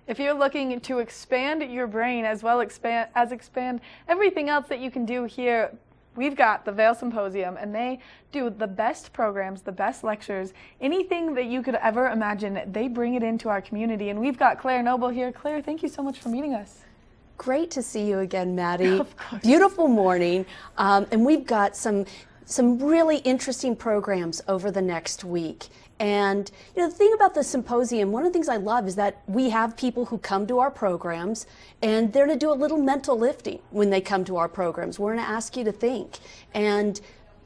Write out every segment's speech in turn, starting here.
If you're looking to expand your brain as well as expand everything else that you can do here, we've got the Vail Symposium, and they do the best programs, the best lectures, anything that you could ever imagine. They bring it into our community, and we've got Claire Noble here. Claire, thank you so much for meeting us. Great to see you again, Maddie. Of course. Beautiful morning, and we've got some really interesting programs over the next week. And you know, the thing about the symposium, one of the things I love is that we have people who come to our programs and they're going to do a little mental lifting when they come to our programs. We're going to ask you to think. And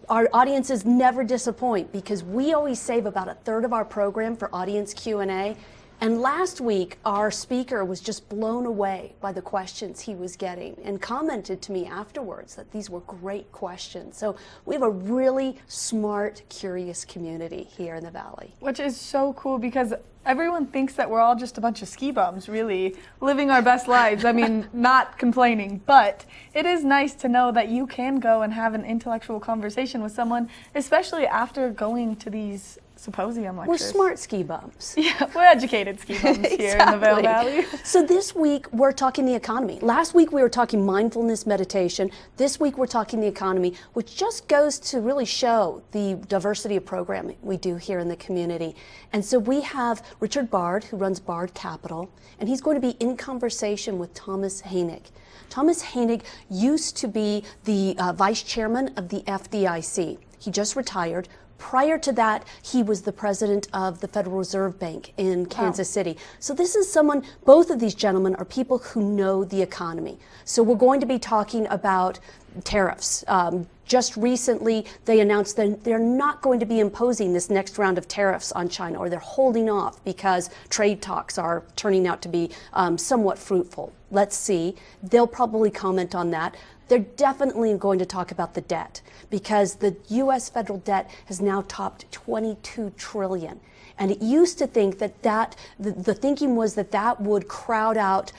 our audiences never disappoint because we always save about a third of our program for audience Q&A. And last week, our speaker was just blown away by the questions he was getting and commented to me afterwards that these were great questions. So we have a really smart, curious community here in the Valley. Which is so cool because everyone thinks that we're all just a bunch of ski bums, really, living our best lives. I mean, not complaining, but it is nice to know that you can go and have an intellectual conversation with someone, especially after going to these symposium lectures. We're smart ski bums. Yeah, we're educated ski bums here in the Vail Valley. So this week we're talking the economy. Last week we were talking mindfulness meditation. This week we're talking the economy, which just goes to really show the diversity of programming we do here in the community. And so we have Richard Bard, who runs Bard Capital, and he's going to be in conversation with Thomas Hoenig. Thomas Hoenig used to be the vice chairman of the FDIC. He just retired. Prior to that, he was the president of the Federal Reserve Bank in Kansas City. So this is someone, both of these gentlemen are people who know the economy. So we're going to be talking about tariffs. Just recently, they announced that they're not going to be imposing this next round of tariffs on China, or they're holding off because trade talks are turning out to be somewhat fruitful. Let's see. They'll probably comment on that. They're definitely going to talk about the debt because the U.S. federal debt has now topped $22 trillion. And it used to think that the thinking was that that would crowd out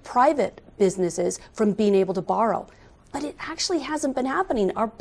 private businesses from being able to borrow. But it actually hasn't been happening. Our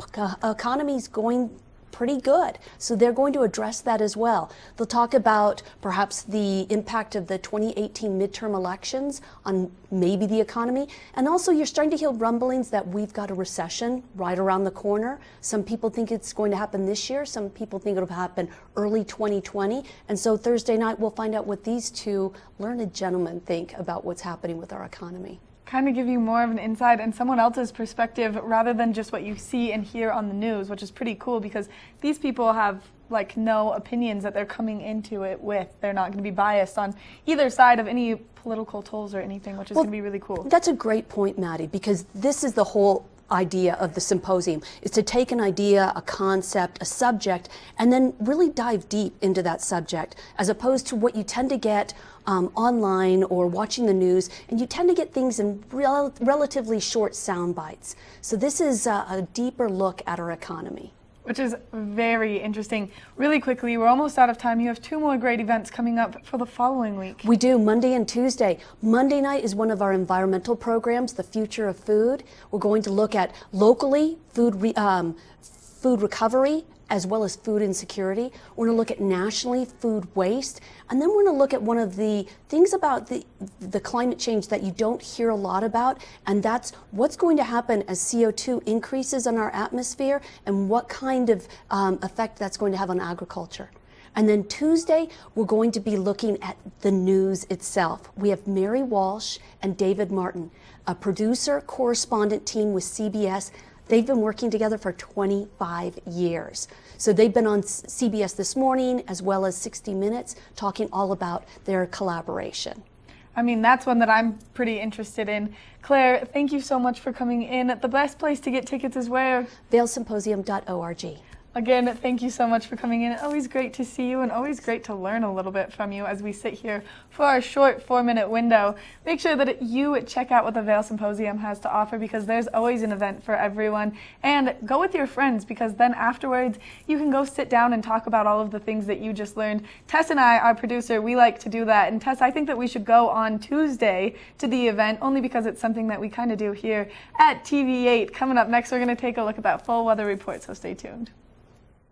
economy is going pretty good. So they're going to address that as well. They'll talk about perhaps the impact of the 2018 midterm elections on maybe the economy. And also you're starting to hear rumblings that we've got a recession right around the corner. Some people think it's going to happen this year. Some people think it'll happen early 2020. And so Thursday night we'll find out what these two learned gentlemen think about what's happening with our economy. Kind of give you more of an insight and someone else's perspective rather than just what you see and hear on the news, which is pretty cool because these people have like no opinions that they're coming into it with. They're not going to be biased on either side of any political tolls or anything, which is going to be really cool. That's a great point, Maddie, because this is the whole idea of the symposium, is to take an idea, a concept, a subject, and then really dive deep into that subject, as opposed to what you tend to get online or watching the news, and you tend to get things in relatively short sound bites. So this is a deeper look at our economy. Which is very interesting. Really quickly, we're almost out of time. You have two more great events coming up for the following week. We do, Monday and Tuesday. Monday night is one of our environmental programs, The Future of Food. We're going to look at locally food recovery as well as food insecurity. We're going to look at nationally food waste. And then we're going to look at one of the things about the climate change that you don't hear a lot about, and that's what's going to happen as CO2 increases in our atmosphere and what kind of effect that's going to have on agriculture. And then Tuesday, we're going to be looking at the news itself. We have Mary Walsh and David Martin, a producer correspondent team with CBS. They've been working together for 25 years. So they've been on CBS This Morning as well as 60 Minutes talking all about their collaboration. I mean, that's one that I'm pretty interested in. Claire, thank you so much for coming in. The best place to get tickets is where? VailSymposium.org. Again, thank you so much for coming in. Always great to see you and always great to learn a little bit from you as we sit here for our short 4-minute window. Make sure that you check out what the Vail Symposium has to offer because there's always an event for everyone. And go with your friends because then afterwards you can go sit down and talk about all of the things that you just learned. Tess and I, our producer, we like to do that. And Tess, I think that we should go on Tuesday to the event only because it's something that we kind of do here at TV8. Coming up next, we're going to take a look at that full weather report, so stay tuned.